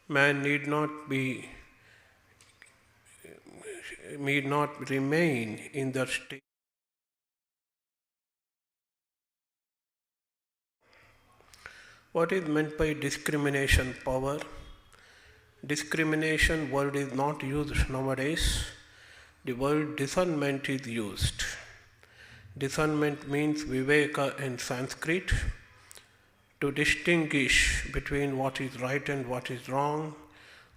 Man need not remain in the state. What is meant by discrimination power? Discrimination word is not used nowadays. The word discernment is used. Discernment means viveka in Sanskrit, to distinguish between what is right and what is wrong,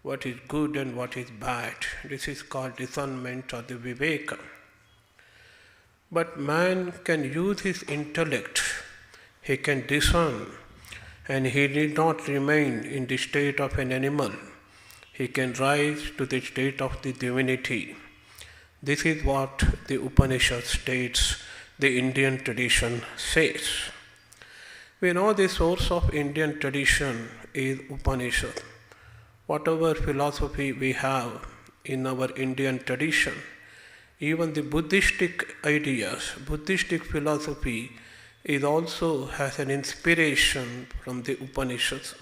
what is good and what is bad. This is called discernment or the viveka. But man can use his intellect, he can discern, and he need not remain in the state of an animal. He can rise to the state of the divinity. This is what the Upanishad states, the Indian tradition says. We know the source of Indian tradition is Upanishad. Whatever philosophy we have in our Indian tradition, even the Buddhistic ideas, Buddhistic philosophy is also has an inspiration from the Upanishads.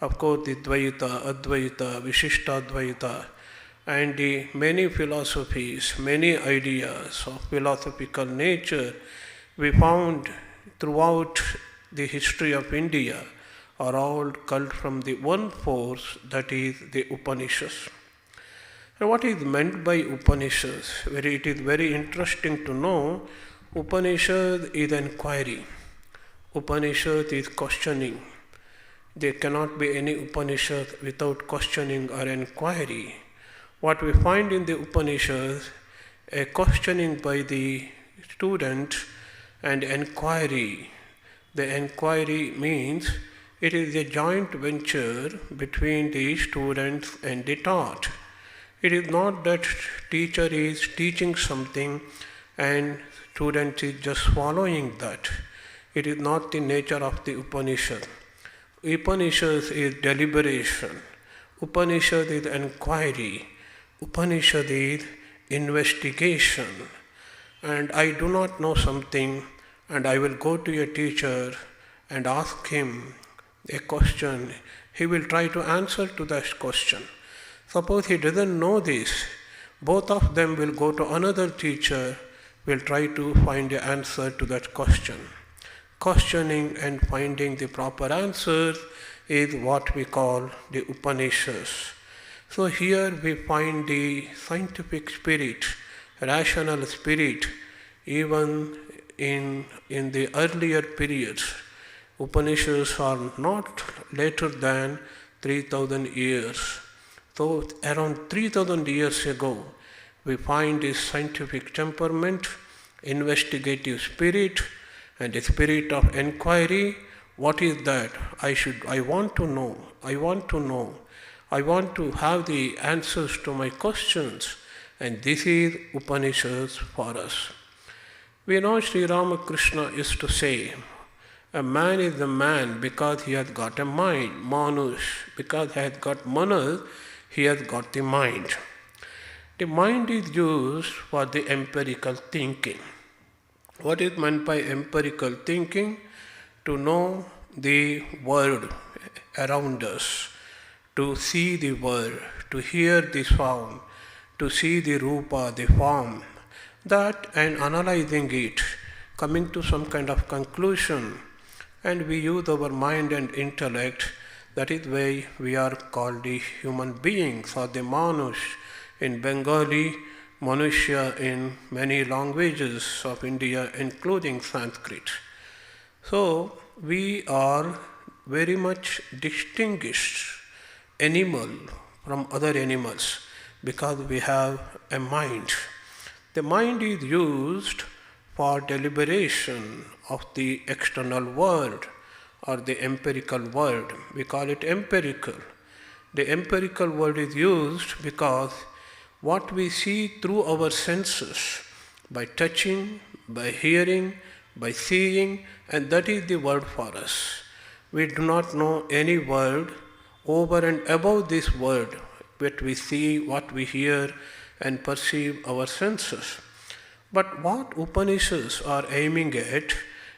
Of course, the Dvaita, Advaita, Vishishtadvaita, and the many philosophies, many ideas of philosophical nature we found throughout the history of India are all culled from the one force, that is the Upanishads. And what is meant by Upanishads? It is very interesting to know. Upanishad is inquiry. Upanishad is questioning. There cannot be any Upanishad without questioning or inquiry. What we find in the Upanishads, a questioning by the student and inquiry. The inquiry means it is a joint venture between the students and the taught. It is not that teacher is teaching something and student is just following that. It is not the nature of the Upanishad. Upanishad is deliberation. Upanishad is inquiry. Upanishad is investigation. And I do not know something, and I will go to a teacher and ask him a question. He will try to answer to that question. Suppose he doesn't know this, both of them will go to another teacher, will try to find the answer to that question. Questioning and finding the proper answers is what we call the Upanishads. So here we find the scientific spirit, rational spirit, even in the earlier periods. Upanishads are not later than 3000 years. So around 3000 years ago, we find this scientific temperament, investigative spirit, and the spirit of inquiry. What is that? I want to know. I want to have the answers to my questions. And this is Upanishads for us. We know Sri Ramakrishna used to say, a man is a man because he has got a mind. Manush, because he has got manas, he has got the mind. The mind is used for the empirical thinking. What is meant by empirical thinking? To know the world around us, to see the world, to hear the sound, to see the rupa, the form, that and analyzing it, coming to some kind of conclusion, and we use our mind and intellect. That is why we are called the human beings or the manush in Bengali, Manushya in many languages of India, including Sanskrit. So we are very much distinguished animal from other animals because we have a mind. The mind is used for deliberation of the external world or the empirical world. We call it empirical. The empirical world is used because what we see through our senses, by touching, by hearing, by seeing, and that is the world for us. We do not know any world over and above this world, what we see, what we hear, and perceive our senses. But what Upanishads are aiming at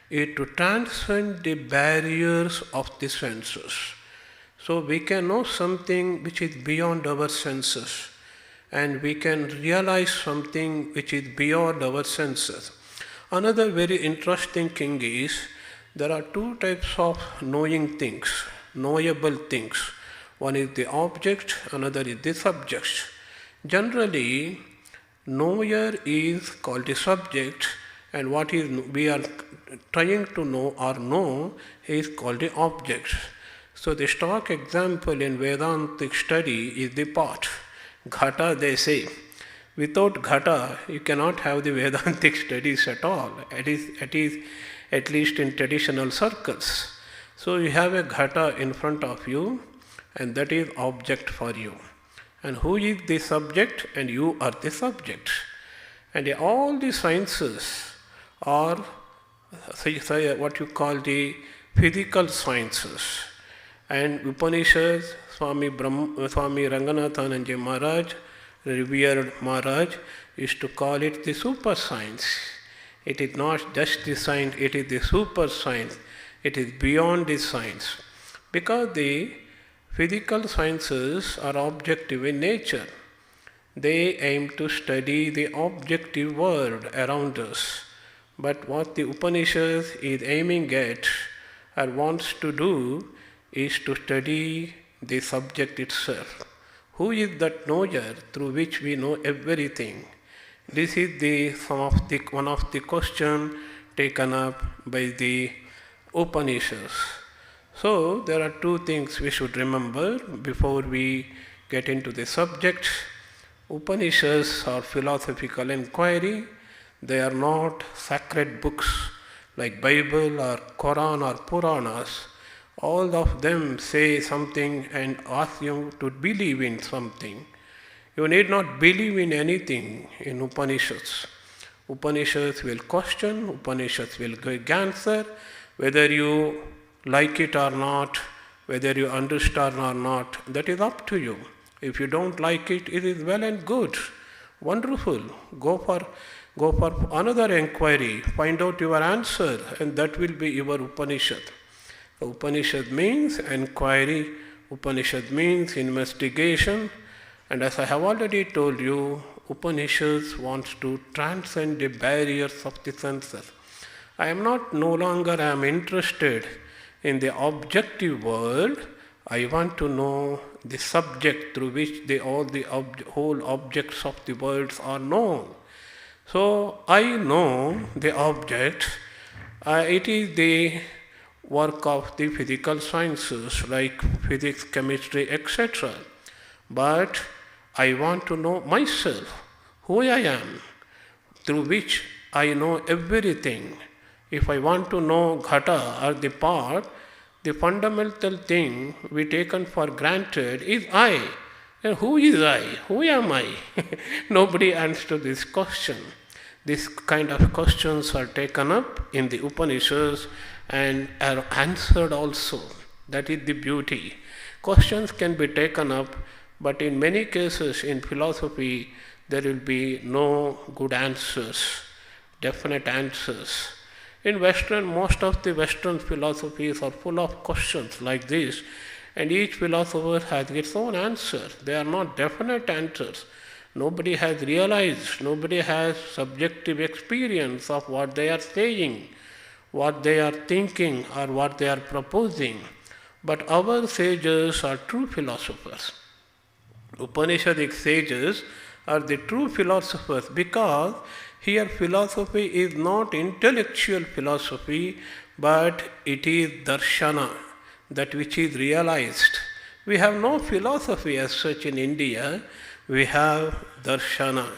is to transcend the barriers of the senses. So we can know something which is beyond our senses, and we can realize something which is beyond our senses. Another very interesting thing is there are two types of knowing things, knowable things. One is the object, another is the subject. Generally, knower is called the subject, and what is we are trying to know or know is called the object. So the stock example in Vedantic study is the pot. Ghata, they say. Without ghata, you cannot have the Vedantic studies at all. It is at least in traditional circles. So you have a ghata in front of you, and that is object for you. And who is the subject? And you are the subject. And all the sciences are what you call the physical sciences. And Upanishads, Swami Ranganathananji Maharaj, revered Maharaj, used to call it the super science. It is not just the science, it is the super science. It is beyond the science. Because the physical sciences are objective in nature. They aim to study the objective world around us. But what the Upanishads is aiming at or wants to do is to study the subject itself. Who is that knower through which we know everything? This is one of the questions taken up by the Upanishads. So there are two things we should remember before we get into the subject. Upanishads are philosophical inquiry. They are not sacred books like Bible or Quran or Puranas. All of them say something and ask you to believe in something. You need not believe in anything in Upanishads. Upanishads will question, Upanishads will give answer, whether you like it or not, whether you understand or not, that is up to you. If you don't like it, it is well and good, wonderful. Go for another inquiry, find out your answer, and that will be your Upanishad. Upanishad means inquiry, Upanishad means investigation, and as I have already told you, Upanishads wants to transcend the barriers of the senses. I am no longer interested in the objective world. I want to know the subject through which whole objects of the world are known. So I know the object. It is the work of the physical sciences like physics, chemistry, etc. But I want to know myself, who I am, through which I know everything. If I want to know ghata or the pot, the fundamental thing we taken for granted is I. And who is I? Who am I? Nobody answers this question. This kind of questions are taken up in the Upanishads and are answered also. That is the beauty. Questions can be taken up, but in many cases in philosophy there will be no good answers, definite answers. In most of the Western philosophies are full of questions like this, and each philosopher has its own answer. They are not definite answers. Nobody has realized, nobody has subjective experience of what they are saying, what they are thinking, or what they are proposing. But our sages are true philosophers. Upanishadic sages are the true philosophers because here philosophy is not intellectual philosophy, but it is darshana, that which is realized. We have no philosophy as such in India, we have darshana.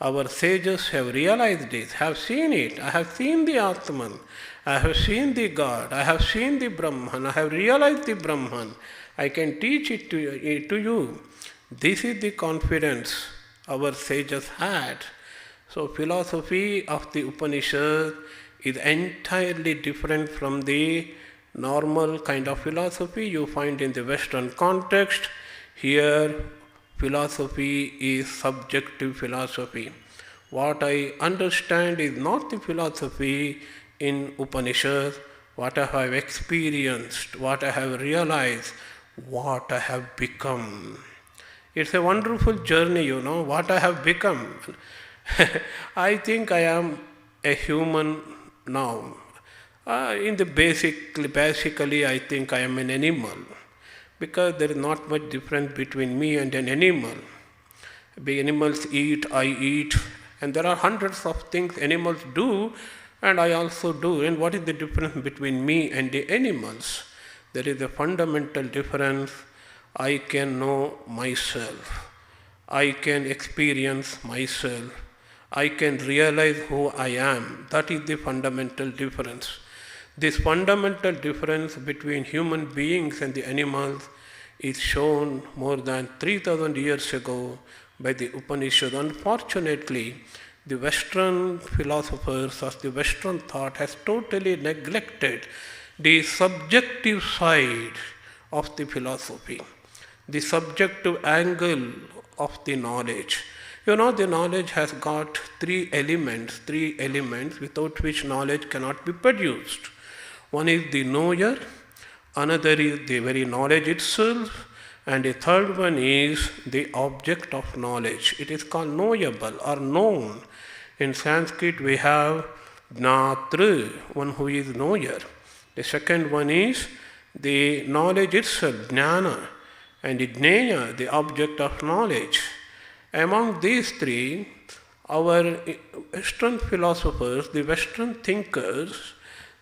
Our sages have realized it, have seen it. I have seen the Atman, I have seen the God, I have seen the Brahman, I have realized the Brahman. I can teach it to you. This is the confidence our sages had. So philosophy of the Upanishad is entirely different from the normal kind of philosophy you find in the Western context. Here philosophy is subjective philosophy. What I understand is not the philosophy in Upanishad, what I have experienced, what I have realized, what I have become. It's a wonderful journey, what I have become. I think I am a human now. Basically, I think I am an animal because there is not much difference between me and an animal. The animals eat, I eat, and there are hundreds of things animals do, and I also do. And what is the difference between me and the animals? There is a fundamental difference. I can know myself. I can experience myself. I can realize who I am. That is the fundamental difference. This fundamental difference between human beings and the animals is shown more than 3,000 years ago by the Upanishads. Unfortunately, the Western philosophers or the Western thought has totally neglected the subjective side of the philosophy, the subjective angle of the knowledge. The knowledge has got three elements without which knowledge cannot be produced. One is the knower, another is the very knowledge itself, and the third one is the object of knowledge. It is called knowable or known. In Sanskrit we have Gnatra, one who is knower. The second one is the knowledge itself, Jnana, and the Jnana, the object of knowledge. Among these three, our Western philosophers, the Western thinkers,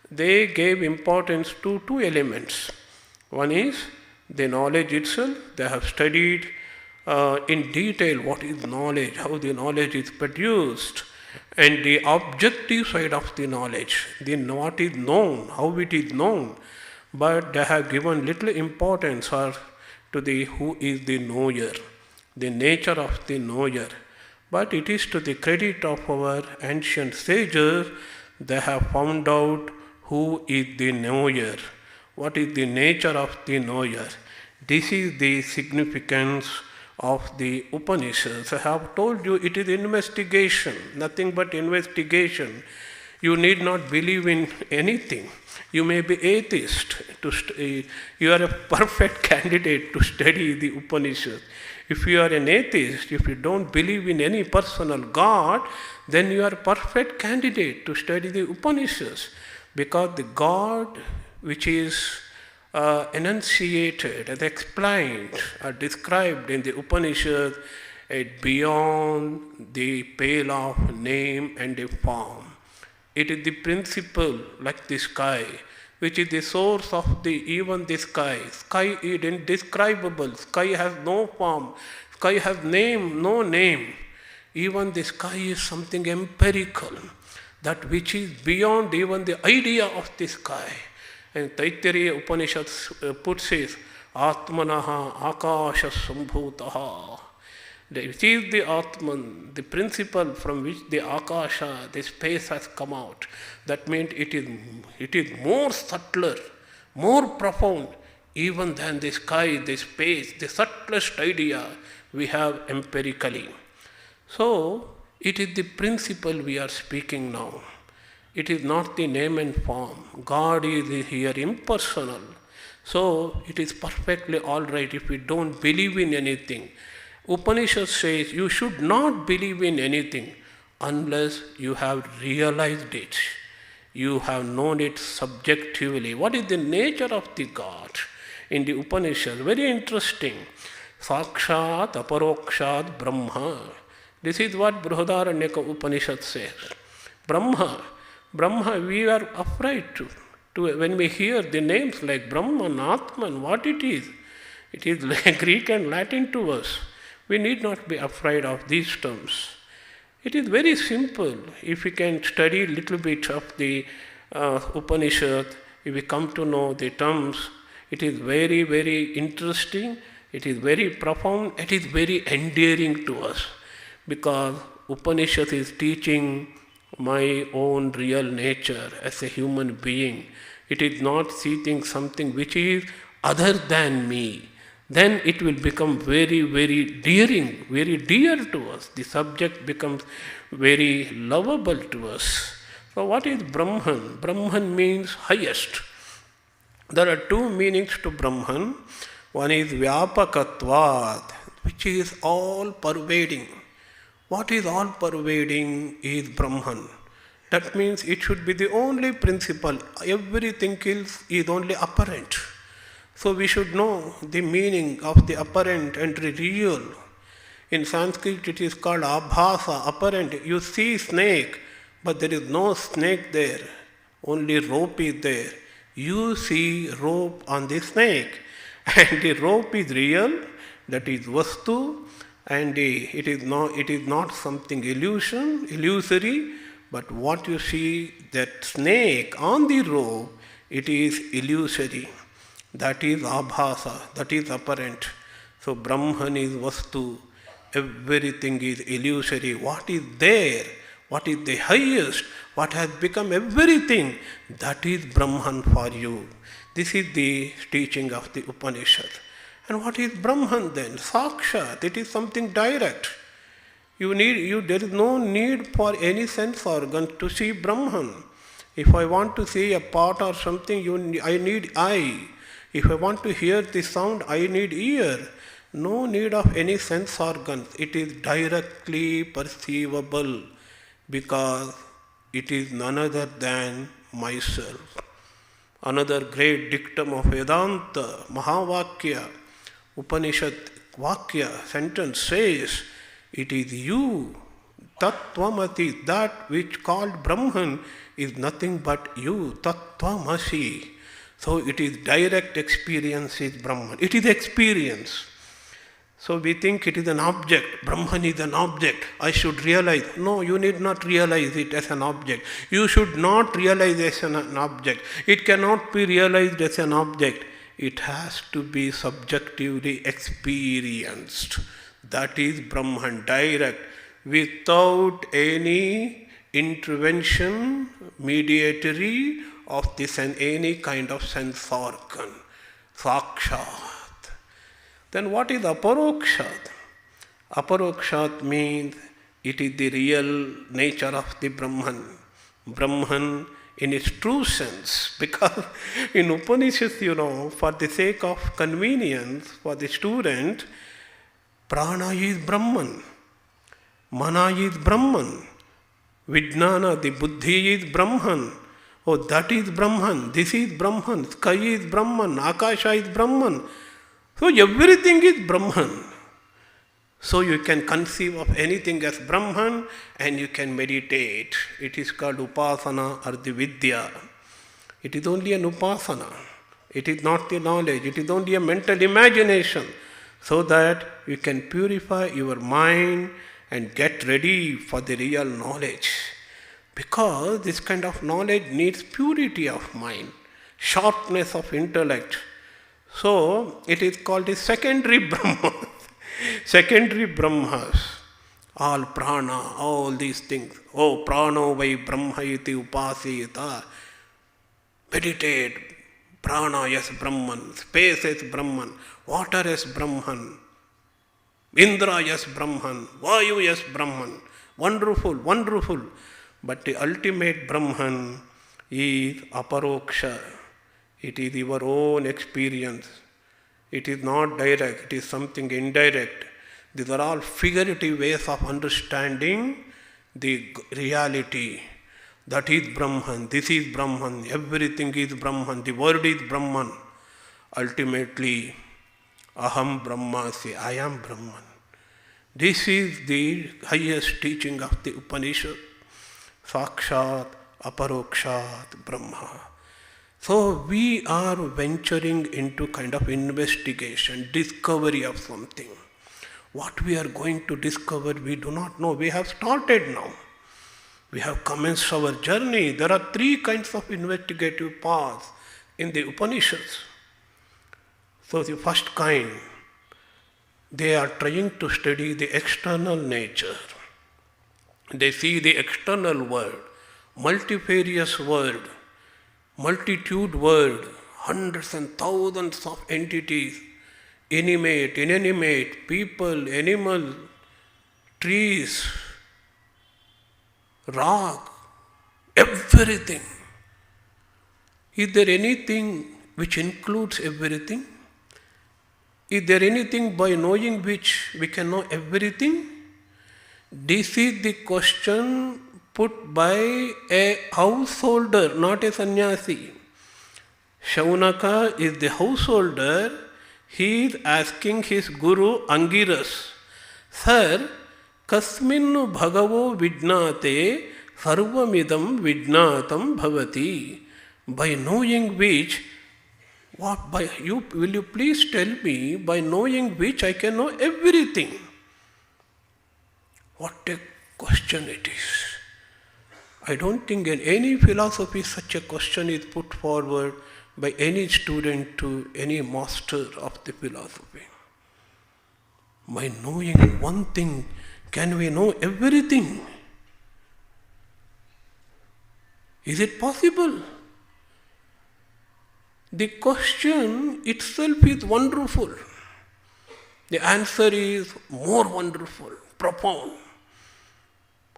they gave importance to two elements. One is the knowledge itself. They have studied in detail what is knowledge, how the knowledge is produced, and the objective side of the knowledge, what is known, how it is known. But they have given little importance to the who is the knower, the nature of the knower. But it is to the credit of our ancient sages, they have found out who is the knower, what is the nature of the knower. This is the significance of the Upanishads. I have told you it is investigation, nothing but investigation. You need not believe in anything. You may be atheist. You are a perfect candidate to study the Upanishads. If you are an atheist, if you don't believe in any personal God, then you are a perfect candidate to study the Upanishads. Because the God which is enunciated and explained or described in the Upanishads is beyond the pale of name and a form. It is the principle, like the sky, which is the source of even the sky. Sky is indescribable. Sky has no form. Sky has no name. Even the sky is something empirical, that which is beyond even the idea of the sky. And Taittiriya Upanishad puts it, Atmanaha Akasha Sambhutaha. Which is the Atman, the principle from which the Akasha, the space has come out. That means it is more subtler, more profound even than the sky, the space, the subtlest idea we have empirically. So, it is the principle we are speaking now. It is not the name and form. God is here impersonal. So, it is perfectly all right if we don't believe in anything. Upanishad says you should not believe in anything unless you have realized it. You have known it subjectively. What is the nature of the God? In the Upanishad, very interesting. Sakshat aparokshat Brahma. This is what Brihadaranyaka Upanishad says. Brahma, we are afraid to when we hear the names like Brahman, Atman, what it is. It is like Greek and Latin to us. We need not be afraid of these terms. It is very simple. If we can study a little bit of the Upanishad, if we come to know the terms, it is very, very interesting, it is very profound, it is very endearing to us. Because Upanishad is teaching my own real nature as a human being. It is not seeking something which is other than me. Then it will become very, very dearing, very dear to us. The subject becomes very lovable to us. So what is Brahman? Brahman means highest. There are two meanings to Brahman. One is Vyapakatvat, which is all pervading. What is all pervading is Brahman. That means it should be the only principle. Everything else is only apparent. So we should know the meaning of the apparent and the real. In Sanskrit it is called abhasa, apparent. You see snake, but there is no snake there. Only rope is there. You see rope on the snake. And the rope is real, that is vastu, and it is not something illusory, but what you see, that snake on the rope, it is illusory. That is abhasa, that is apparent. So Brahman is vastu, everything is illusory. What is there, what is the highest, what has become everything, that is Brahman for you. This is the teaching of the Upanishads. And what is Brahman then? Sakshat, it is something direct. There is no need for any sense organ to see Brahman. If I want to see a pot or something, I need eye. If I want to hear the sound, I need ear. No need of any sense organs. It is directly perceivable because it is none other than myself. Another great dictum of Vedanta, Mahavakya, Upanishad Vakya, sentence says, it is you, Tattvamati, that which called Brahman is nothing but you, Tattvamasi. So it is direct experience is Brahman. It is experience. So we think it is an object. Brahman is an object. I should realize. No, you need not realize it as an object. You should not realize it as an object. It cannot be realized as an object. It has to be subjectively experienced. That is Brahman, direct, without any intervention, mediatory of this and any kind of sense organ. Sakshat. Then what is aparokshat? Aparokshat means it is the real nature of the Brahman. Brahman in its true sense. Because in Upanishads, for the sake of convenience for the student, prana is Brahman, mana is Brahman, vijnana, the buddhi is Brahman. Oh, that is Brahman, this is Brahman, sky is Brahman, akasha is Brahman. So everything is Brahman. So you can conceive of anything as Brahman and you can meditate. It is called upasana or the vidya. It is only an upasana. It is not the knowledge. It is only a mental imagination. So that you can purify your mind and get ready for the real knowledge. Because this kind of knowledge needs purity of mind, sharpness of intellect. So it is called the secondary Brahmas. Secondary Brahmas. All prana, all these things. Oh, prano vai brahma iti upasita. Meditate. Prana, yes, Brahman. Space is Brahman. Water is Brahman. Indra, yes, Brahman. Vayu, yes, Brahman. Wonderful, wonderful. But the ultimate Brahman is aparoksha. It is your own experience. It is not direct, it is something indirect. These are all figurative ways of understanding the reality. That is Brahman, this is Brahman, everything is Brahman, the word is Brahman. Ultimately, Aham Brahmasi, I am Brahman. This is the highest teaching of the Upanishad. Sakshat, Aparokshat, Brahma. So we are venturing into kind of investigation, discovery of something. What we are going to discover, we do not know. We have started now. We have commenced our journey. There are three kinds of investigative paths in the Upanishads. So the first kind, they are trying to study the external nature. They see the external world, multifarious world, multitude world, hundreds and thousands of entities, animate, inanimate, people, animal, trees, rock, everything. Is there anything which includes everything? Is there anything by knowing which we can know everything? This is the question put by a householder, not a sannyasi. Shaunaka is the householder. He is asking his guru Angiras, Sir, kasminnu bhagavo vidnate sarvamidam vidnatam bhavati. By knowing which, will you please tell me, by knowing which I can know everything? What a question it is. I don't think in any philosophy such a question is put forward by any student to any master of the philosophy. By knowing one thing, can we know everything? Is it possible? The question itself is wonderful. The answer is more wonderful, profound.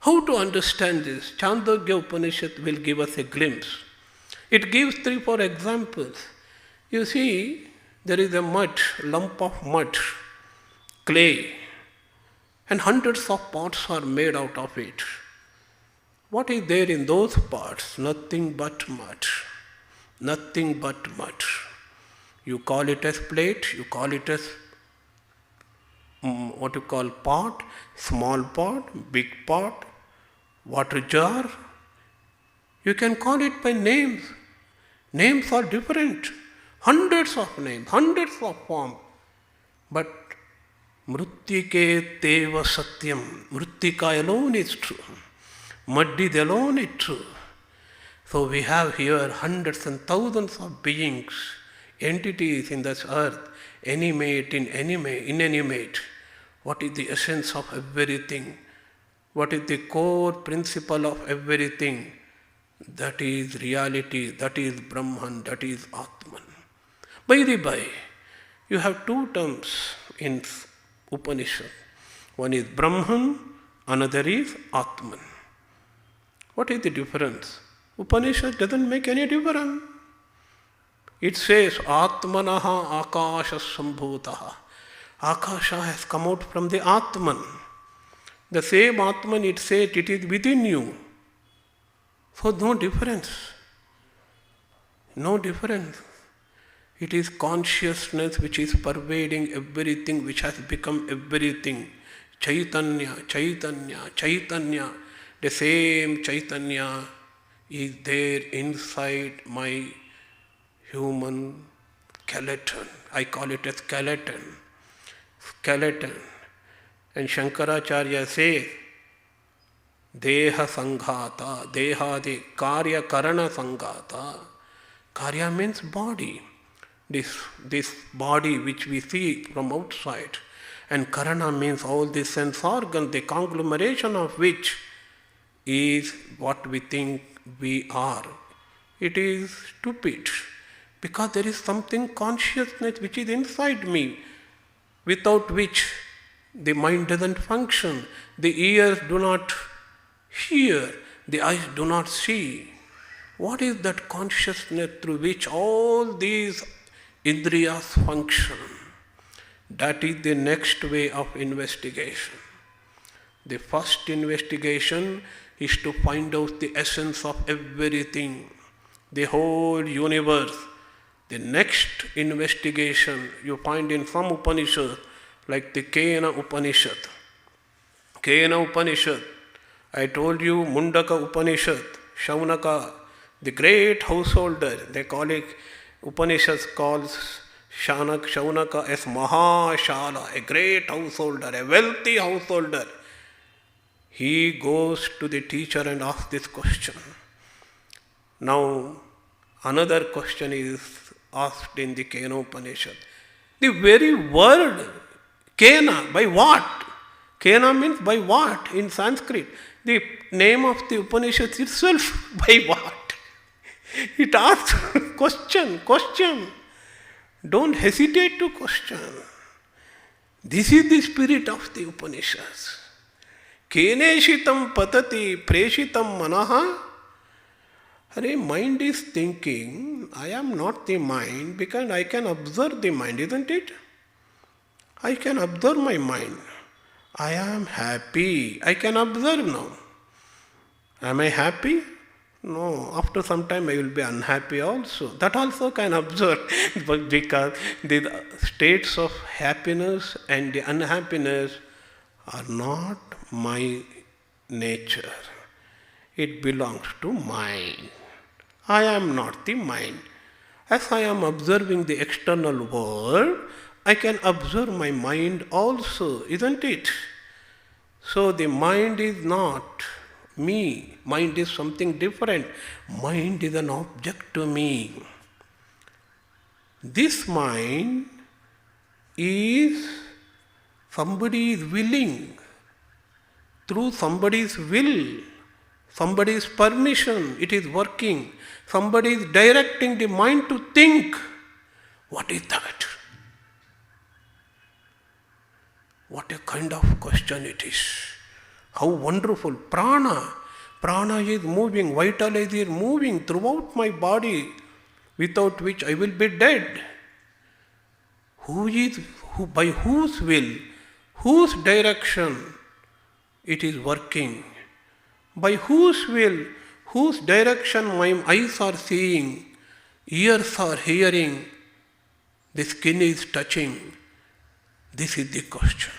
How to understand this? Chandogya Upanishad will give us a glimpse. It gives 3-4 examples. You see, there is a lump of mud, clay, and hundreds of pots are made out of it. What is there in those pots? Nothing but mud. Nothing but mud. You call it as plate, you call it as pot, small pot, big pot, water jar. You can call it by names. Names are different. Hundreds of names, hundreds of forms. But Mruttike Teva Satyam. Mrittika alone is true. Muddy alone is true. So we have here hundreds and thousands of beings, entities in this earth, inanimate, inanimate. What is the essence of everything? What is the core principle of everything? That is reality, that is Brahman, that is Atman. By the by, you have 2 terms in Upanishad. One is Brahman, another is Atman. What is the difference? Upanishad doesn't make any difference. It says, Atmanaha Akasha Sambhutaha. Akasha has come out from the Atman. The same Atman, it says, it is within you. So no difference. No difference. It is consciousness which is pervading everything, which has become everything. Chaitanya, Chaitanya, Chaitanya. The same Chaitanya is there inside my human skeleton. I call it a skeleton. Skeleton. And Shankaracharya says, Deha Sanghata, Dehadi, Karya Karana Sanghata. Karya means body. This body which we see from outside. And Karana means all the sense organs, the conglomeration of which is what we think we are. It is stupid. Because there is something consciousness which is inside me, without which the mind doesn't function. The ears do not hear, the eyes do not see. What is that consciousness through which all these indriyas function? That is the next way of investigation. The first investigation is to find out the essence of everything, the whole universe. The next investigation you find in some Upanishad, like the Kena Upanishad. Kena Upanishad, I told you Mundaka Upanishad, Shaunaka, the great householder, they call it, Upanishads calls Shaunaka as Mahashala, a great householder, a wealthy householder. He goes to the teacher and asks this question. Now, another question is asked in the Kena Upanishad. The very word Kena, by what? Kena means by what in Sanskrit. The name of the Upanishad itself, by what? It asks question. Don't hesitate to question. This is the spirit of the Upanishads. Keneshitam patati preshitam manaha. Hare, mind is thinking, I am not the mind because I can observe the mind, isn't it? I can observe my mind. I am happy. I can observe now. Am I happy? No. After some time I will be unhappy also. That also can observe but because the states of happiness and the unhappiness are not my nature. It belongs to mind. I am not the mind. As I am observing the external world, I can observe my mind also, isn't it? So the mind is not me. Mind is something different. Mind is an object to me. This mind is somebody is willing through somebody's will, somebody's permission, it is working. Somebody is directing the mind to think. What is that? What a kind of question it is. How wonderful. Prana. Prana is moving, vital is moving throughout my body, without which I will be dead. By whose will, whose direction it is working? By whose will, whose direction my eyes are seeing, ears are hearing, the skin is touching? This is the question.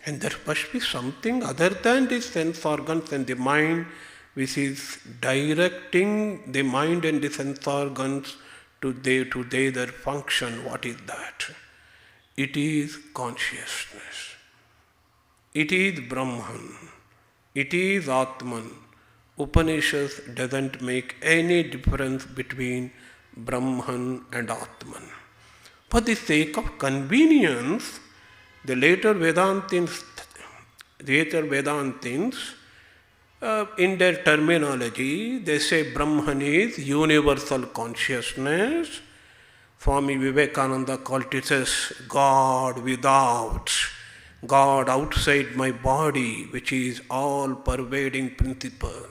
And there must be something other than the sense organs and the mind which is directing the mind and the sense organs to their function. What is that? It is consciousness. It is Brahman. It is Atman. Upanishads doesn't make any difference between Brahman and Atman. For the sake of convenience, the later Vedantins in their terminology, they say Brahman is universal consciousness. Swami Vivekananda called it as God without, God outside my body, which is all-pervading principle.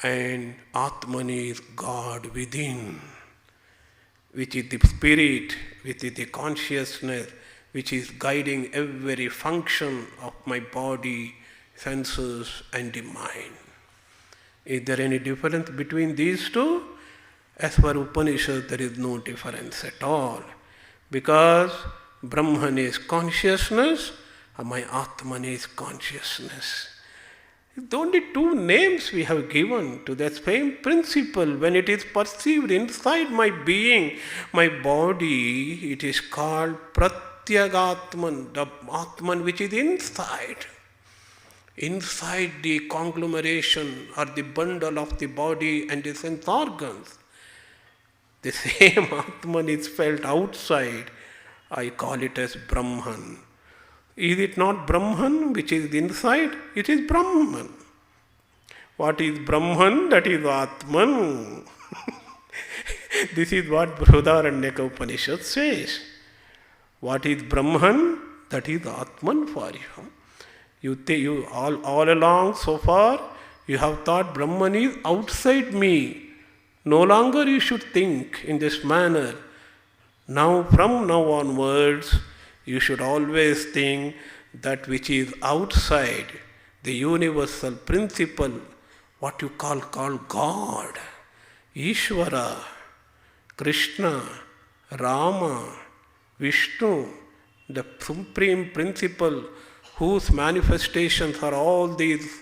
And Atman is God within, which is the spirit, which is the consciousness, which is guiding every function of my body, senses and the mind. Is there any difference between these two? As for Upanishad, there is no difference at all. Because Brahman is consciousness, and my Atman is consciousness. It's only two names we have given to that same principle. When it is perceived inside my being, my body, it is called Pratyagatman, the Atman which is inside. Inside the conglomeration or the bundle of the body and the sense organs. The same Atman is felt outside. I call it as Brahman. Is it not Brahman which is inside? It is Brahman. What is Brahman? That is Atman. This is what Brihadaranyaka Upanishad says. What is Brahman? That is Atman for you. You all along so far, you have thought Brahman is outside me. No longer you should think in this manner. Now, from now onwards, you should always think that which is outside, the universal principle, what you call God, Ishvara, Krishna, Rama, Vishnu, the supreme principle whose manifestations are all these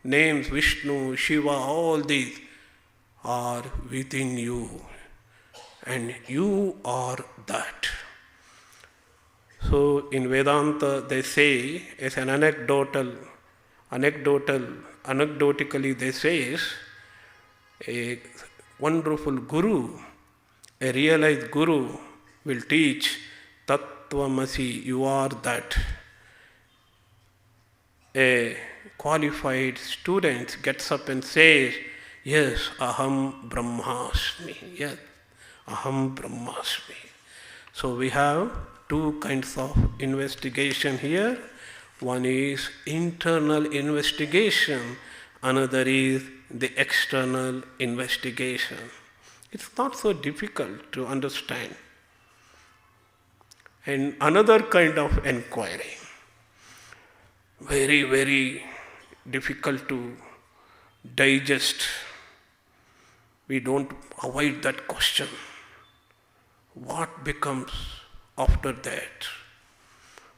names, Vishnu, Shiva, all these are within you. And you are that. So in Vedanta they say, as an anecdotically they say, a wonderful guru, a realized guru will teach Tattvamasi, you are that. A qualified student gets up and says, yes, aham brahmasmi. Yes, aham brahmasmi. So we have two kinds of investigation here. One is internal investigation, another is the external investigation. It's not so difficult to understand. and another kind of enquiry. Very, very difficult to digest. We don't avoid that question. What becomes after that?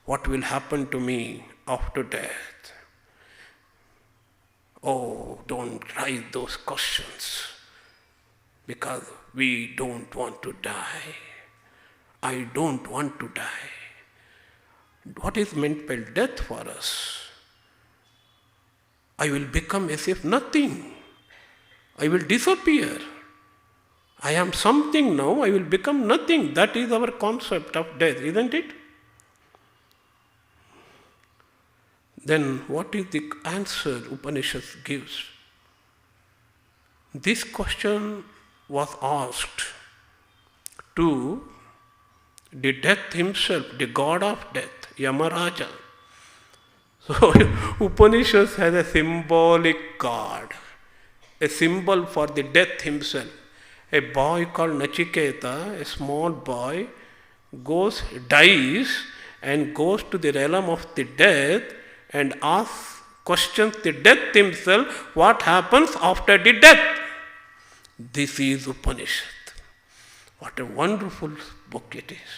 What will happen to me after death? Oh, don't raise those questions because we don't want to die. I don't want to die. What is meant by death for us? I will become as if nothing. I will disappear. I am something now, I will become nothing. That is our concept of death, isn't it? Then what is the answer Upanishads gives? This question was asked to the death himself, the god of death, Yamaraja. So Upanishads has a symbolic god, a symbol for the death himself. A boy called Nachiketa, a small boy, dies and goes to the realm of the death and questions the death himself, what happens after the death? This is Upanishad. What a wonderful book it is.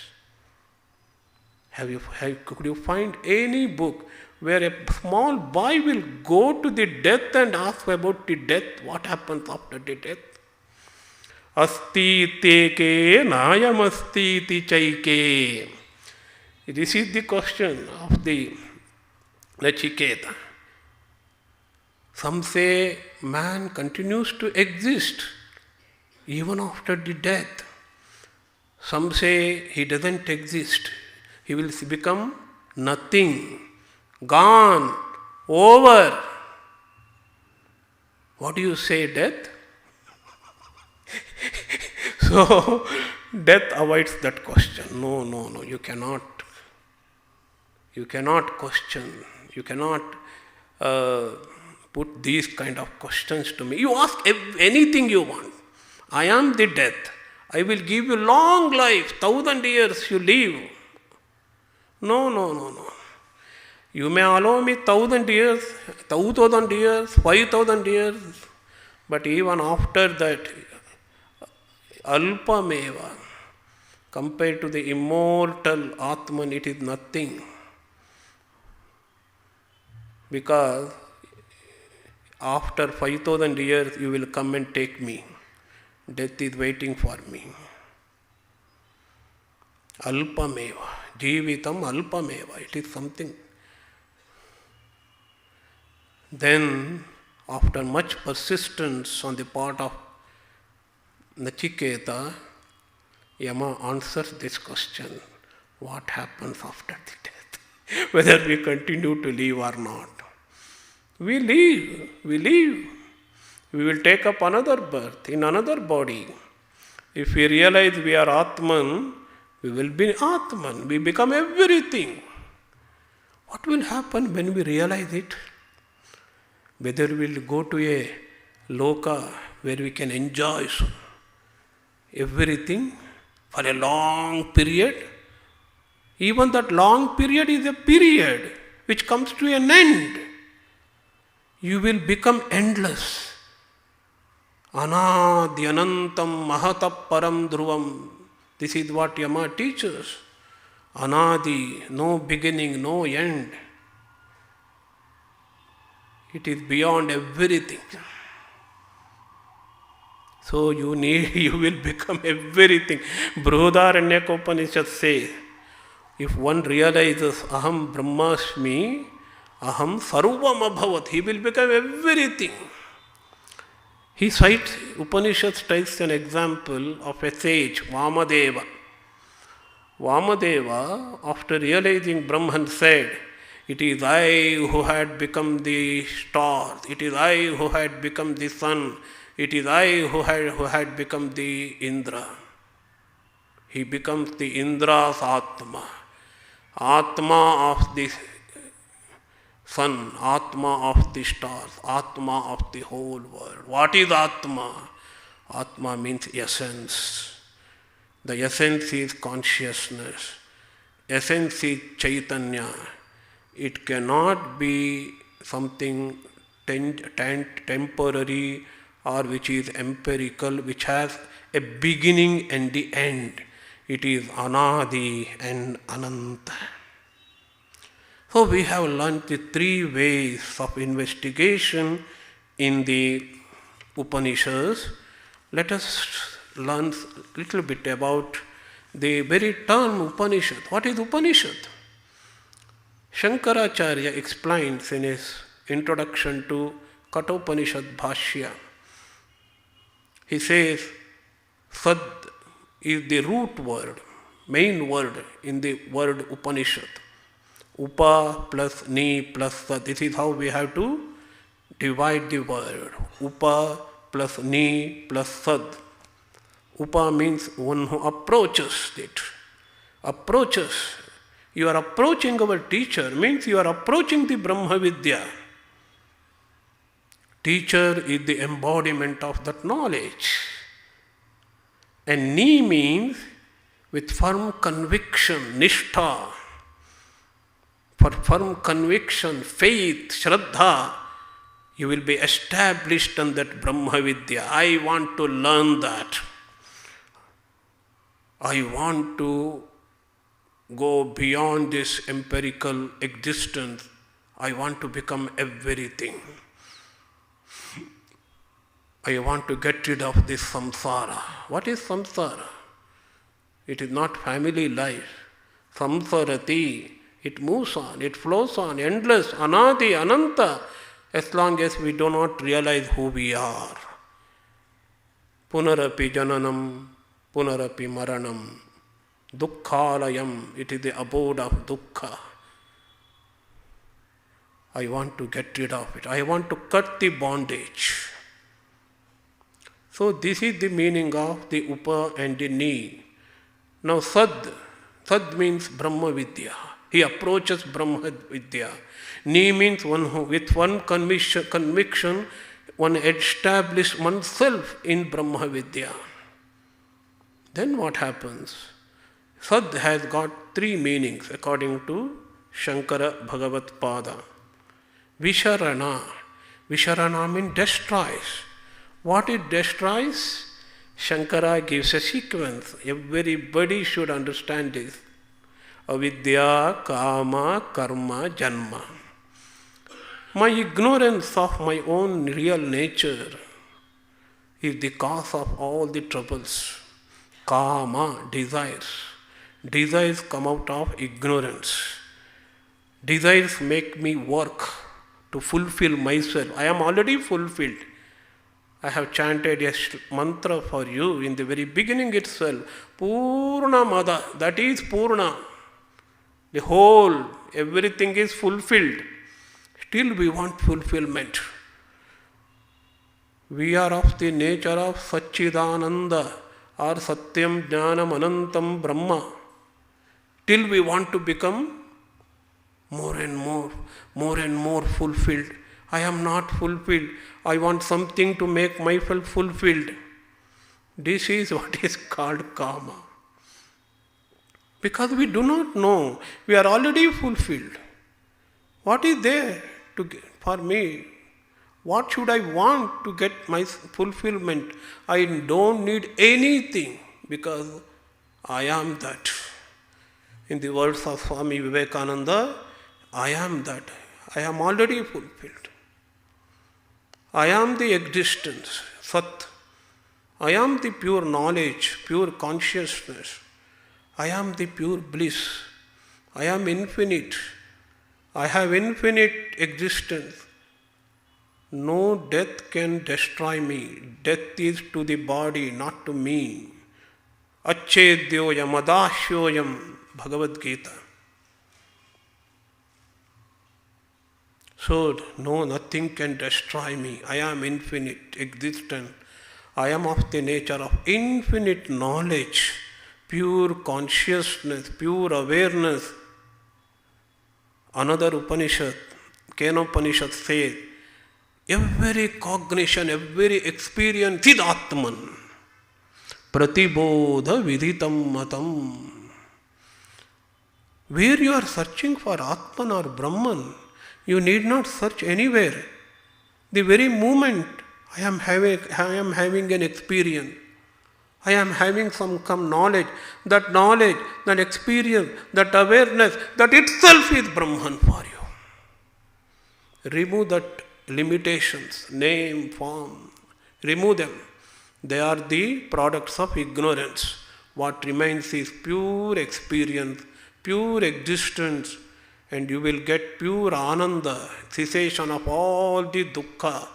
Could you find any book where a small boy will go to the death and ask about the death, what happens after the death? Asti teke nayam asti iti chaike. This is the question of the Nachiketa. Some say man continues to exist even after the death. Some say he doesn't exist. He will become nothing, gone, over. What do you say, death? So, death avoids that question. No, you cannot question, you cannot put these kind of questions to me. You ask anything you want. I am the death. I will give you long life, 1,000 years you live. No. You may allow me 1,000 years, 2,000 years, 5,000 years, but even after that, alpameva, compared to the immortal Atman, it is nothing. Because after 5,000 years, you will come and take me. Death is waiting for me. Alpameva, jivitam alpameva, it is something. Then, after much persistence on the part of Nachiketa, Yama answers this question, what happens after the death? Whether we continue to live or not. We live. We will take up another birth in another body. If we realize we are Atman, we will be Atman. We become everything. What will happen when we realize it? Whether we will go to a loka where we can enjoy everything for a long period. Even that long period is a period which comes to an end. You will become endless. Anadi anantam mahatap param dhruvam. This is what Yama teaches. Anadi, no beginning, no end. It is beyond everything. So you will become everything. Brihadaranyaka Upanishad says, if one realizes aham brahmasmi, aham sarvam abhavat, he will become everything. He cites, Upanishad takes an example of a sage, Vamadeva. Vamadeva, after realizing Brahman, said, it is I who had become the stars, it is I who had become the sun, it is I who had become the Indra. He becomes the Indra's Atma. Atma of the sun, Atma of the stars, Atma of the whole world. What is Atma? Atma means essence. The essence is consciousness. essence is Chaitanya. It cannot be something temporary or which is empirical, which has a beginning and the end. It is Anadi and Ananta. So we have learnt the three ways of investigation in the Upanishads. Let us learn a little bit about the very term Upanishad. What is Upanishad? Shankaracharya explains in his introduction to Kathopanishad Bhashya. He says, Sad is the root word, main word in the word Upanishad. Upa plus Ni plus Sad. This is how we have to divide the word. Upa plus Ni plus Sad. Upa means one who approaches it. Approaches. You are approaching our teacher, means you are approaching the Brahma Vidya. Teacher is the embodiment of that knowledge. And Ni means with firm conviction, nishtha. For firm conviction, faith, shraddha, you will be established on that Brahma Vidya. I want to learn that. I want to go beyond this empirical existence. I want to become everything. I want to get rid of this samsara. What is samsara? It is not family life. Samsarati. It moves on, it flows on, endless, anadi, ananta, as long as we do not realize who we are. Punarapi jananam, punarapi maranam, dukkhalayam, it is the abode of dukkha. I want to get rid of it. I want to cut the bondage. So this is the meaning of the Upa and the Ni. Now Sad means Brahma Vidya. He approaches Brahma Vidya. Ni means one who, with one conviction, one establishes oneself in Brahma Vidya. Then what happens? Sad has got three meanings according to Shankara Bhagavat Pada. Visharana. Visharana means destroys. What it destroys? Shankara gives a sequence. Everybody should understand this. Avidya, kama, karma, janma. My ignorance of my own real nature is the cause of all the troubles. Kama, desires. Desires come out of ignorance. Desires make me work to fulfill myself. I am already fulfilled. I have chanted a mantra for you in the very beginning itself. Purna Mada, that is Purna. The whole, everything is fulfilled. Still we want fulfillment. We are of the nature of Satchidananda or Satyam Jnanam Anantam Brahma. Till we want to become more and more fulfilled. I am not fulfilled. I want something to make myself fulfilled. This is what is called karma. Because we do not know, we are already fulfilled. What is there to get for me? What should I want to get my fulfillment? I don't need anything because I am that. In the words of Swami Vivekananda, I am that. I am already fulfilled. I am the existence, Sat. I am the pure knowledge, pure consciousness. I am the pure bliss. I am infinite. I have infinite existence. No death can destroy me. Death is to the body, not to me. Achedyoyam adashyoyam, Bhagavad Gita. So, no, nothing can destroy me. I am infinite existence. I am of the nature of infinite knowledge, pure consciousness, pure awareness. Another Upanishad, Kenopanishad says, every cognition, every experience is Atman. Pratibodha viditam matam. Where you are searching for Atman or Brahman, you need not search anywhere. The very moment I am having an experience, I am having some knowledge, that experience, that awareness, that itself is Brahman for you. Remove that limitations, name, form, remove them. They are the products of ignorance. What remains is pure experience, pure existence, and you will get pure ananda, cessation of all the dukkha.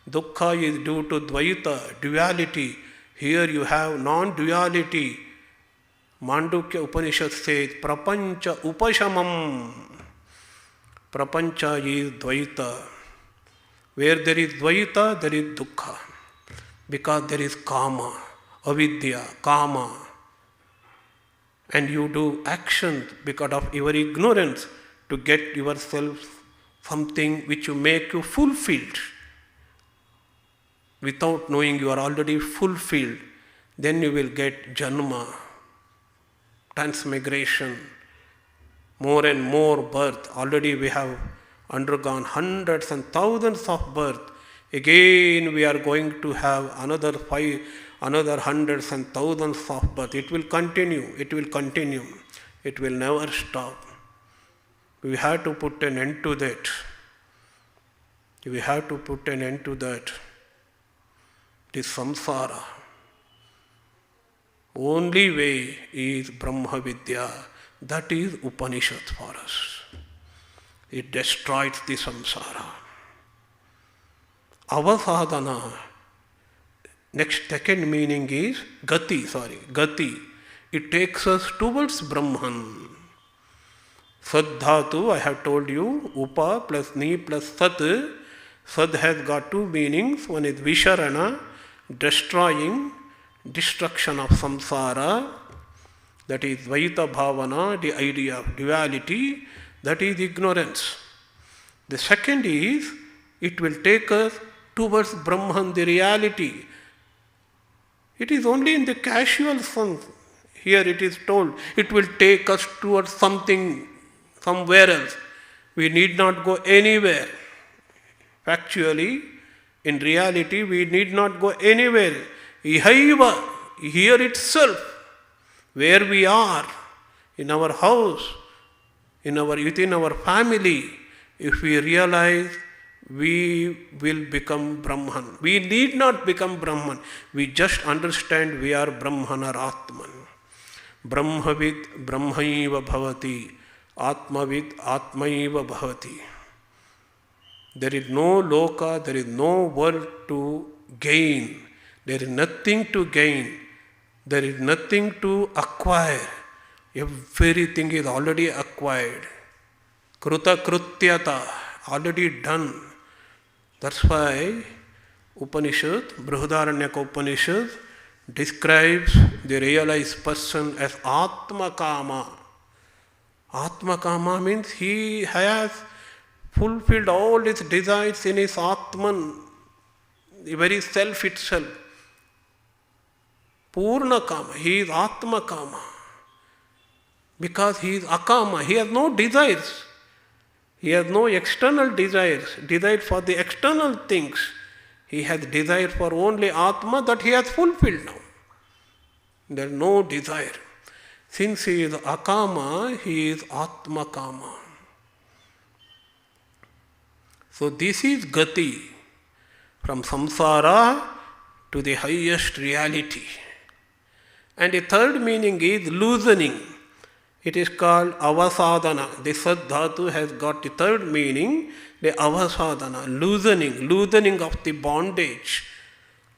Dukkha is due to dvaita, duality. Here you have non-duality. Mandukya Upanishad says, prapancha upashamam. Prapancha is dvaita. Where there is dvaita, there is dukkha. Because there is kama, avidya, kama. And you do actions because of your ignorance to get yourself something which will make you fulfilled. Without knowing you are already fulfilled, then you will get janma, transmigration, more and more birth. Already we have undergone hundreds and thousands of birth. Again we are going to have another hundreds and thousands of birth. It will continue. It will never stop. We have to put an end to that. This samsara. Only way is Brahma Vidya. That is Upanishad for us. It destroys the samsara. Avasadhana. Next second meaning is gati. It takes us towards Brahman. Saddhatu, I have told you, upa plus ni plus sat. Sad has got two meanings. One is visharana, destruction of samsara. That is Vaita Bhavana, the idea of duality. That is ignorance. The second is, it will take us towards Brahman, the reality. It is only in the casual sense. Here it is told, it will take us towards something, somewhere else. We need not go anywhere. Factually, in reality, we need not go anywhere. Ihaiva, here itself, where we are, in our house, within our family, if we realize, we will become Brahman. We need not become Brahman. We just understand we are Brahman or Atman. Brahmavid Brahmaiva bhavati. Atmavid Atmaiva bhavati. There is no loka, there is no world to gain. There is nothing to gain. There is nothing to acquire. Everything is already acquired. Kruta krutyata, already done. That's why Upanishad, Brihadaranyaka Upanishad, describes the realized person as Atma Kama. Atma Kama means he has fulfilled all his desires in his Atman, the very self itself. Purna Kama, he is Atma Kama. Because he is Akama, he has no desires. He has no external desires for the external things. He has desire for only Atma that he has fulfilled now. There is no desire. Since he is Akama, he is Atma Kama. So this is Gati, from samsara to the highest reality. And the third meaning is loosening. It is called avasadhana. The sad dhatu has got the third meaning, the avasadhana, loosening of the bondage,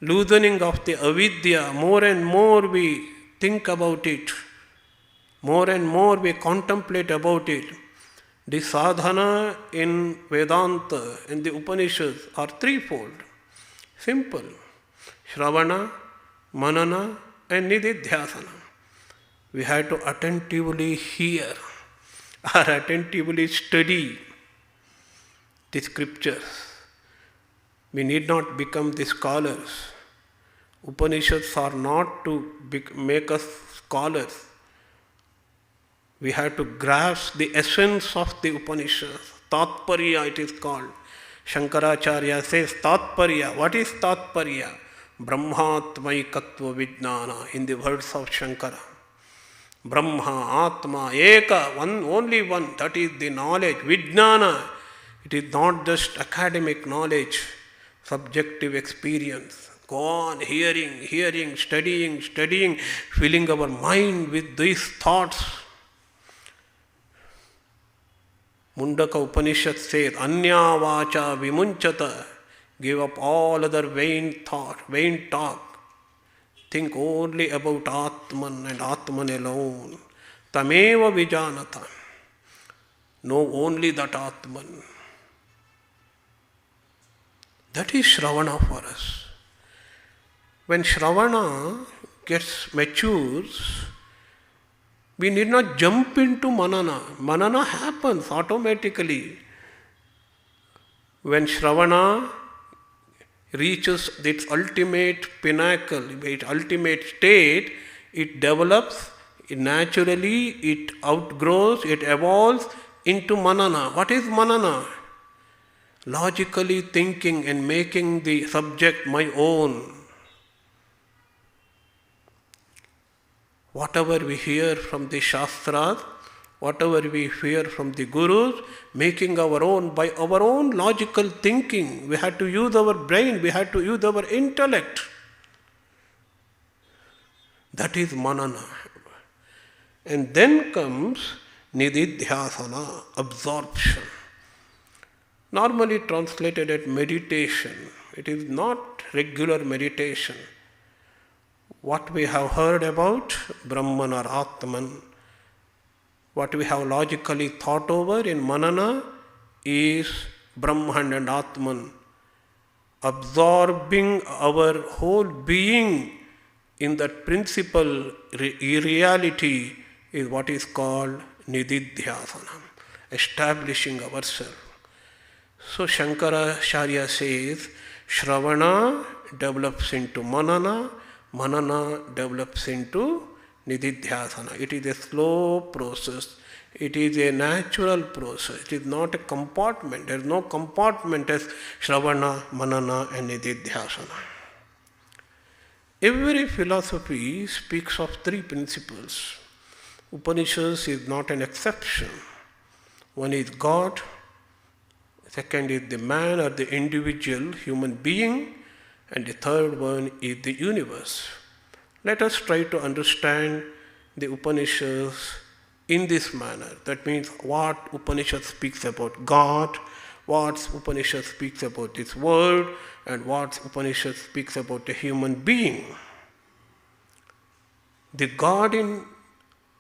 loosening of the avidya. More and more we think about it, more and more we contemplate about it. The sadhana in Vedanta and the Upanishads are threefold. Simple. Shravana, Manana and Nididhyasana. We have to attentively hear or attentively study the scriptures. We need not become the scholars. Upanishads are not to make us scholars. We have to grasp the essence of the Upanishads. Tatparya it is called. Shankaracharya says Tatparya. What is Tatparya? Brahmatmaikatva Vijnana, in the words of Shankara. Brahma, Atma, Eka, one, only one, that is the knowledge. Vijnana, it is not just academic knowledge, subjective experience. Go on hearing, studying, filling our mind with these thoughts. Mundaka Upanishad says, Anya vacha vimunchata, give up all other vain talk. Think only about Atman and Atman alone. Tameva vijanata. Know only that Atman. That is Shravana for us. When Shravana matures, we need not jump into Manana. Manana happens automatically. When Shravana reaches its ultimate pinnacle, its ultimate state, it develops, it outgrows, it evolves into Manana. What is Manana? Logically thinking and making the subject my own. Whatever we hear from the Shastras, whatever we hear from the Gurus, making our own by our own logical thinking. We had to use our brain, we had to use our intellect. That is manana. And then comes nididhyasana, absorption. Normally translated as meditation. It is not regular meditation. What we have heard about Brahman or Atman, what we have logically thought over in Manana is Brahman and Atman. Absorbing our whole being in that principle reality is what is called nididhyasana, establishing ourselves. So Shankaracharya says, Shravana develops into Manana, Manana develops into nididhyasana. It is a slow process. It is a natural process. It is not a compartment. There is no compartment as Shravana, Manana and nididhyasana. Every philosophy speaks of three principles. Upanishads is not an exception. One is God, second is the man or the individual human being, and the third one is the universe. Let us try to understand the Upanishads in this manner. That means what Upanishad speaks about God, what Upanishad speaks about this world, and what Upanishad speaks about a human being. The God in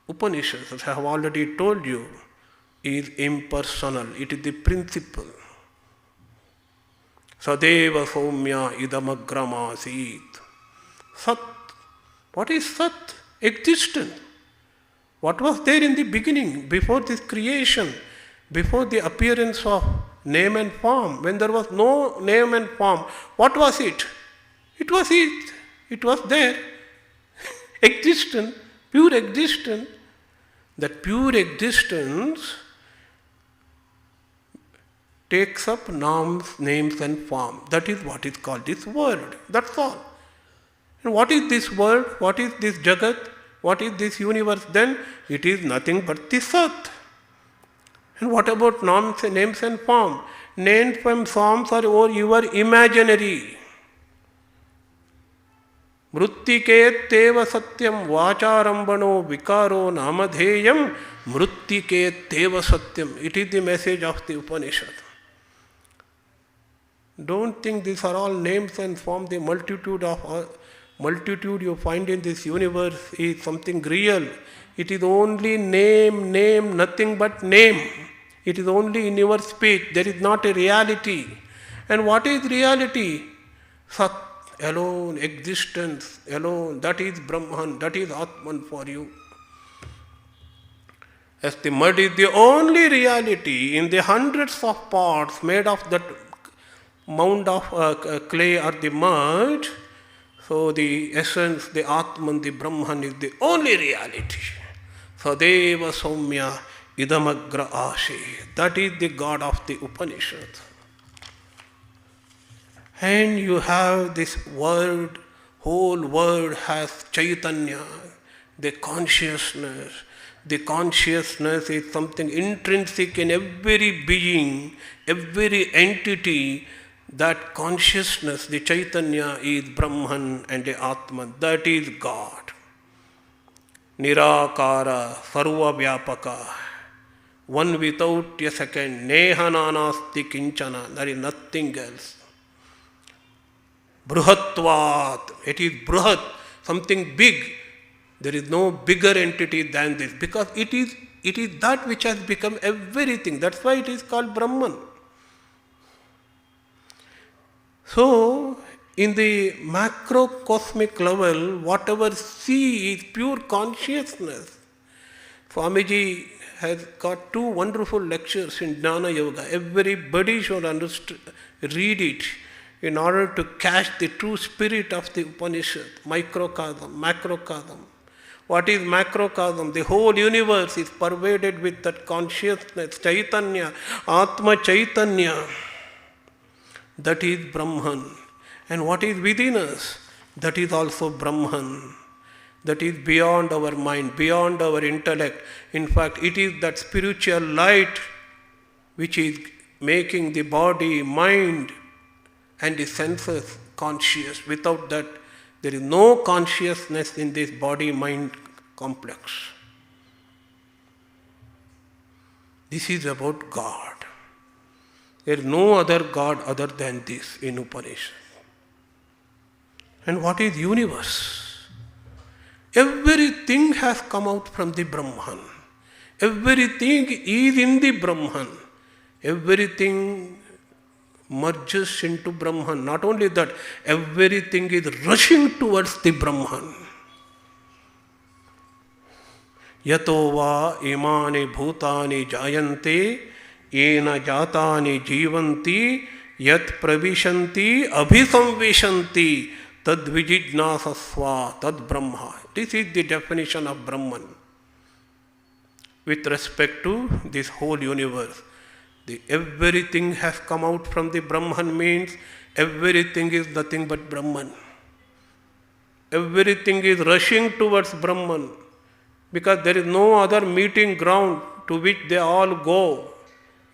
Upanishads, as I have already told you, is impersonal. It is the principle. Sadeva Soumya idamagramasit. Sat. What is Sat? Existence. What was there in the beginning, before this creation, before the appearance of name and form? When there was no name and form, what was it? It was it. It was there. Existence, pure existence. That pure existence takes up norms, names and form. That is what is called this world. That's all. And what is this world? What is this Jagat? What is this universe then? It is nothing but the Sat. And what about norms, names and form? Names and forms are your imaginary. Mruttiketteva satyam vacharambano vikaro namadheyam mruttiketteva satyam. It is the message of the Upanishad. Don't think these are all names and forms. The multitude you find in this universe is something real. It is only name, nothing but name. It is only in your speech. There is not a reality. And what is reality? Sat alone, existence alone. That is Brahman, that is Atman for you. As the mud is the only reality in the hundreds of pots made of that mound of clay or the mud, so the essence, the Atman, the Brahman is the only reality. Sadeva Soumya Idamagra Ashe. That is the God of the Upanishads. And you have this word, whole world has Chaitanya, the consciousness. The consciousness is something intrinsic in every being, every entity. That consciousness, the Chaitanya, is Brahman and the Atman. That is God. Nirakara, Sarva Vyapaka. One without a second. Neha nanasti kinchana. There is nothing else. Bruhatvat. It is Bruhat, something big. There is no bigger entity than this, because it is that which has become everything. That's why it is called Brahman. So, in the macrocosmic level, whatever see is pure consciousness. Swamiji has got 2 wonderful lectures in Jnana Yoga. Everybody should read it in order to catch the true spirit of the Upanishad. Microcosm, macrocosm. What is macrocosm? The whole universe is pervaded with that consciousness, Chaitanya, Atma Chaitanya. That is Brahman. And what is within us? That is also Brahman. That is beyond our mind, beyond our intellect. In fact, it is that spiritual light which is making the body, mind, and the senses conscious. Without that, there is no consciousness in this body-mind complex. This is about God. There is no other God other than this in Upanishad. And what is universe? Everything has come out from the Brahman. Everything is in the Brahman. Everything merges into Brahman. Not only that, everything is rushing towards the Brahman. Yato va imani bhutani jayante yena jatani jivanti yat pravishanti abhisamvishanti tad vijijnasasva tad brahma. This is the definition of Brahman with respect to this whole universe. Everything has come out from the Brahman means everything is nothing but Brahman. Everything is rushing towards Brahman, because there is no other meeting ground to which they all go,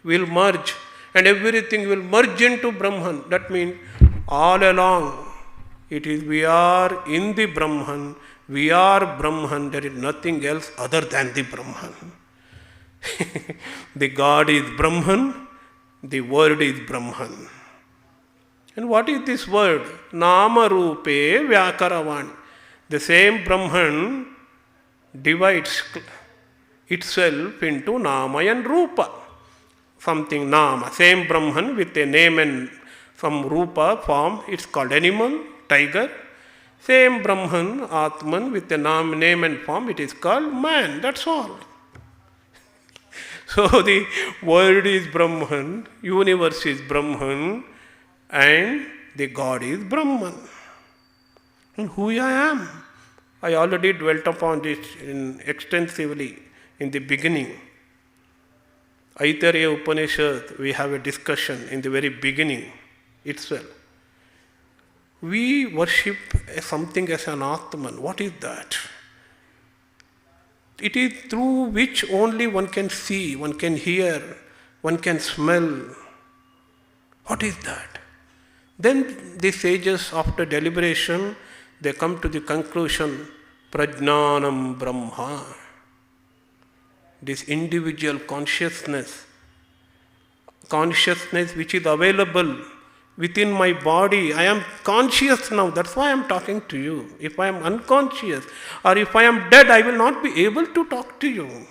will merge, and everything will merge into Brahman. That means all along it is we are in the Brahman, we are Brahman, there is nothing else other than the Brahman. The God is Brahman, the word is Brahman. And what is this word? Nama Rupe Vyakaravan. The same Brahman divides itself into Nama and Rupa. Something Nama, same Brahman with a name and some Rupa form, it's called animal, tiger. Same Brahman, Atman, with a name and form, it is called man. That's all. So the world is Brahman, universe is Brahman, and the God is Brahman. And who I am? I already dwelt upon this extensively in the beginning. Aitareya Upanishad, we have a discussion in the very beginning itself. We worship something as an Atman. What is that? It is through which only one can see, one can hear, one can smell. What is that? Then the sages, after deliberation, they come to the conclusion, Prajnanam Brahma. This individual consciousness which is available within my body. I am conscious now, that's why I am talking to you. If I am unconscious or if I am dead, I will not be able to talk to you.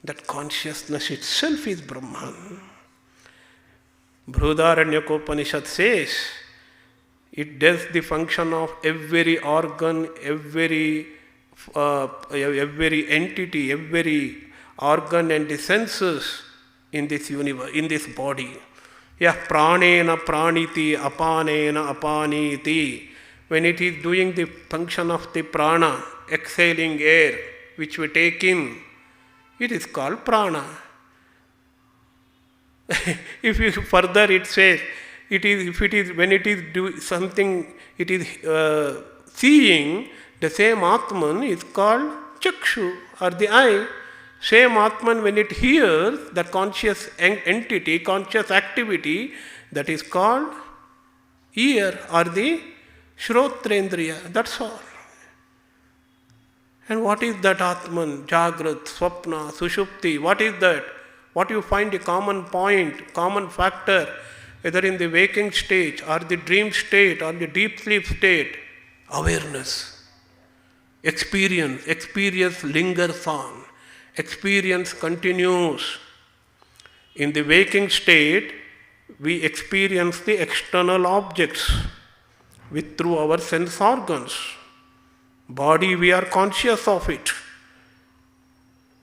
That consciousness itself is Brahman. Brihadaranyaka says, it does the function of every organ, every entity, every organ and the senses in this universe, in this body. Yah pranena praniti apanena apaniti. When it is doing the function of the prana, exhaling air, which we take in, it is called prana. If you further it says, when it is do something, it is seeing, the same Atman is called chakshu or the eye. Same Atman, when it hears the conscious entity, conscious activity, that is called ear or the shrotrendriya. That's all. And what is that Atman? Jagrat, Swapna, Sushupti. What is that? What you find a common point, common factor, whether in the waking state or the dream state or the deep sleep state? Awareness. Experience lingers on. Experience continues. In the waking state, we experience the external objects through our sense organs. Body, we are conscious of it.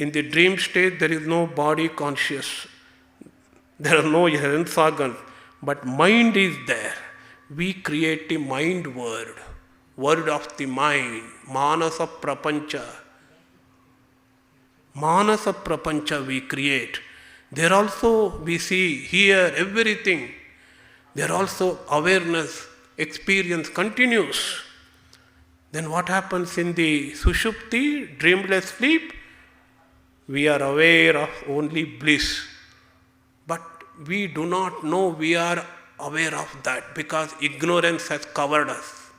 In the dream state, there is no body conscious. There are no sense organs. But mind is there. We create a mind word of the mind, manasa prapancha. Manasa prapancha we create. There also we see, hear, everything. There also awareness, experience continues. Then what happens in the sushupti, dreamless sleep? We are aware of only bliss. But we do not know we are aware of that because ignorance has covered us.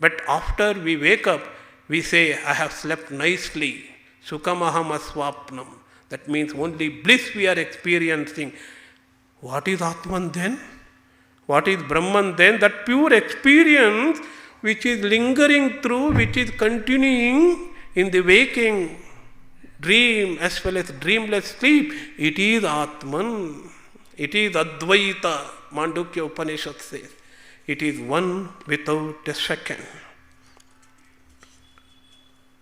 But after we wake up, we say, I have slept nicely. Sukhamaham aswapnam. That means only bliss we are experiencing. What is Atman then? What is Brahman then? That pure experience which is lingering through, which is continuing in the waking dream as well as dreamless sleep. It is Atman. It is Advaita. Mandukya Upanishad says. It is one without a second.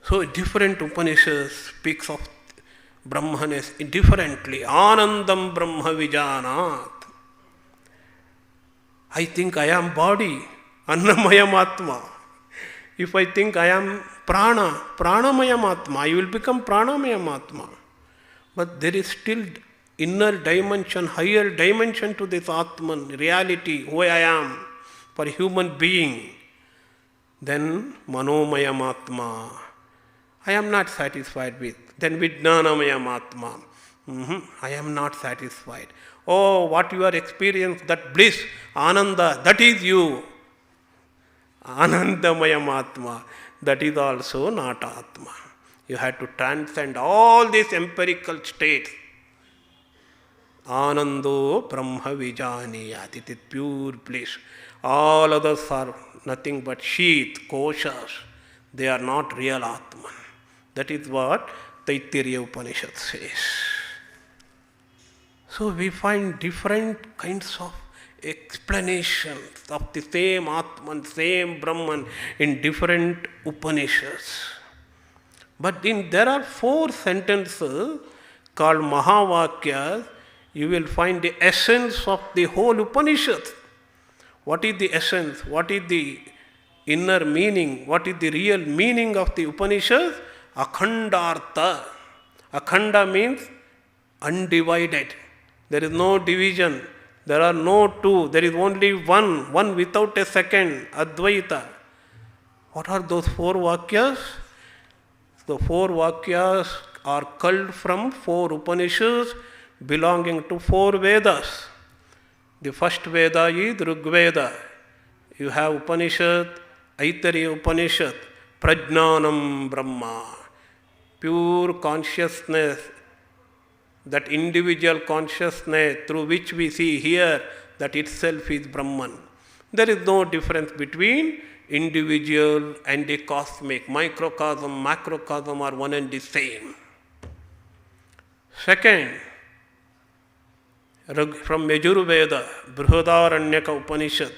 So different Upanishads speaks of Brahman as differently. Anandam Brahma Vijanat. I think I am body, Annamayam Atma. If I think I am prana, Pranamayam Atma, I will become Pranamayam Atma. But there is still inner dimension, higher dimension to this Atman, reality, who I am for a human being. Then Manomayam Atma. I am not satisfied with. Then Vijnanamayam Atma. I am not satisfied. Oh, what you are experiencing, that bliss, Ananda, that is you. Anandamayam Atma, that is also not Atma. You have to transcend all these empirical states. Anando Brahma Vijaniyat. It is pure bliss. All others are nothing but sheath, koshas. They are not real Atman. That is what Taittiriya Upanishad says. So we find different kinds of explanations of the same Atman, same Brahman in different Upanishads. But there are 4 sentences called Mahavakyas. You will find the essence of the whole Upanishad. What is the essence? What is the inner meaning? What is the real meaning of the Upanishad? Akhandartha. Akhanda means undivided. There is no division. There are no two. There is only one without a second. Advaita. What are those 4 Vakyas? The 4 Vakyas are culled from 4 Upanishads belonging to 4 Vedas. The first Veda is Rigveda. You have Upanishad, Aitariya Upanishad, Prajnanam Brahma. Pure consciousness, that individual consciousness through which we see here, that itself is Brahman. There is no difference between individual and the cosmic. Microcosm, macrocosm are one and the same. Second, from Yajurveda, Brihadaranyaka Upanishad,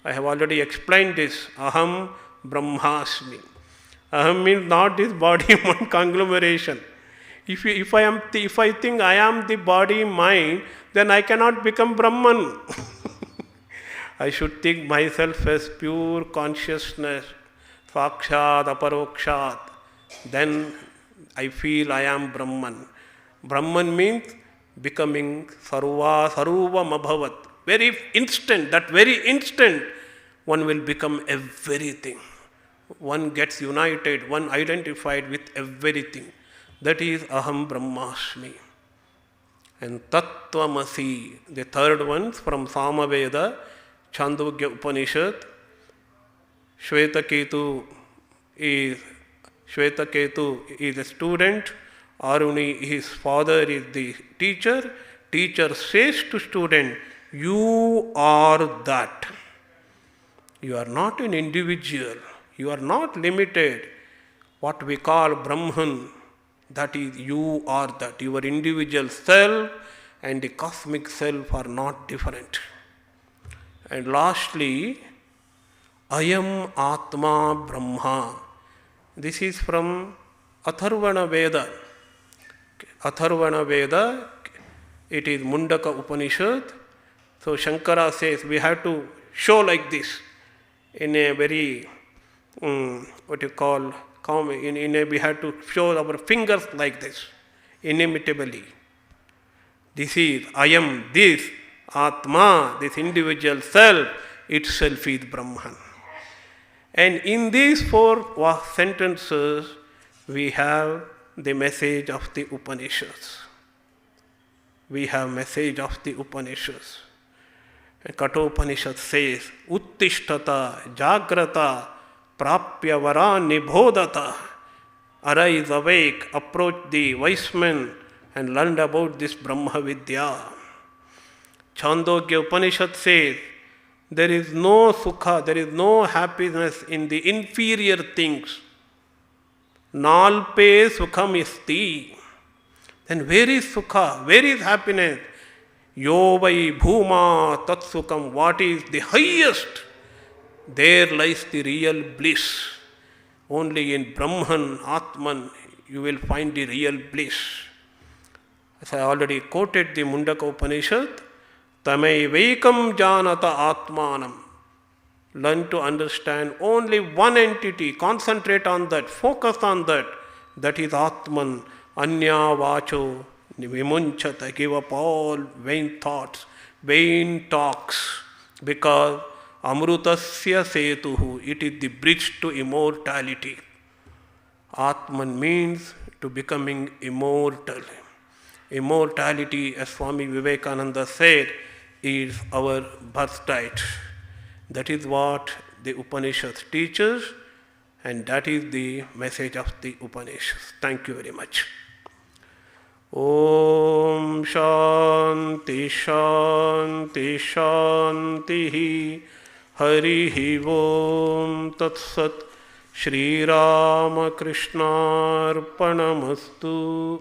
I have already explained this. Aham Brahmasmi. Aham means not this body-mind conglomeration. If I think I am the body mind, then I cannot become Brahman. I should think myself as pure consciousness, sakshat, aparokshat, then I feel I am Brahman. Brahman means becoming sarva sarvam abhavat. Very instant, that very instant, one will become everything. One gets united, one identified with everything. That is Aham Brahmasmi. And Tattvamasi, the third one from Samaveda, Chandogya Upanishad. Shvetaketu is a student. Aruni, his father, is the teacher. Teacher says to student, you are that. You are not an individual. You are not limited. What we call Brahman, that is, you are that. Your individual self and the cosmic self are not different. And lastly, Ayam Atma Brahma. This is from Atharvana Veda. Atharvana Veda, it is Mundaka Upanishad. So Shankara says we have to show like this in a very, we have to show our fingers like this, inimitably. This is Ayam, this Atma, this individual self, itself is Brahman. And in these four sentences, we have the message of the Upanishads. We have message of the Upanishads. And Kathopanishad says, Uttishtata, Jagrata, Prapya Vara Nibhodata. Arise, awake, approach the wise men and learn about this Brahma Vidya. Chandogya Upanishad says, there is no sukha, there is no happiness in the inferior things. Nalpe sukham isti. Then where is sukha? Where is happiness? Yo vai bhuma tat sukham. What is the highest? There lies the real bliss. Only in Brahman, Atman, you will find the real bliss. As I already quoted the Mundaka Upanishad, Tamai Vaikam Janata Atmanam. Learn to understand only one entity, concentrate on that, focus on that. That is Atman, Anya Vacho, Vimunchata. Give up all vain thoughts, vain talks, because Amrutasya Setuhu, it is the bridge to immortality. Atman means to becoming immortal. Immortality, as Swami Vivekananda said, is our birthright. That is what the Upanishads teaches, and that is the message of the Upanishads. Thank you very much. Om Shanti Shanti Shanti Harihi Om Tat Sat Shri Rama Krishna Arpanamastu.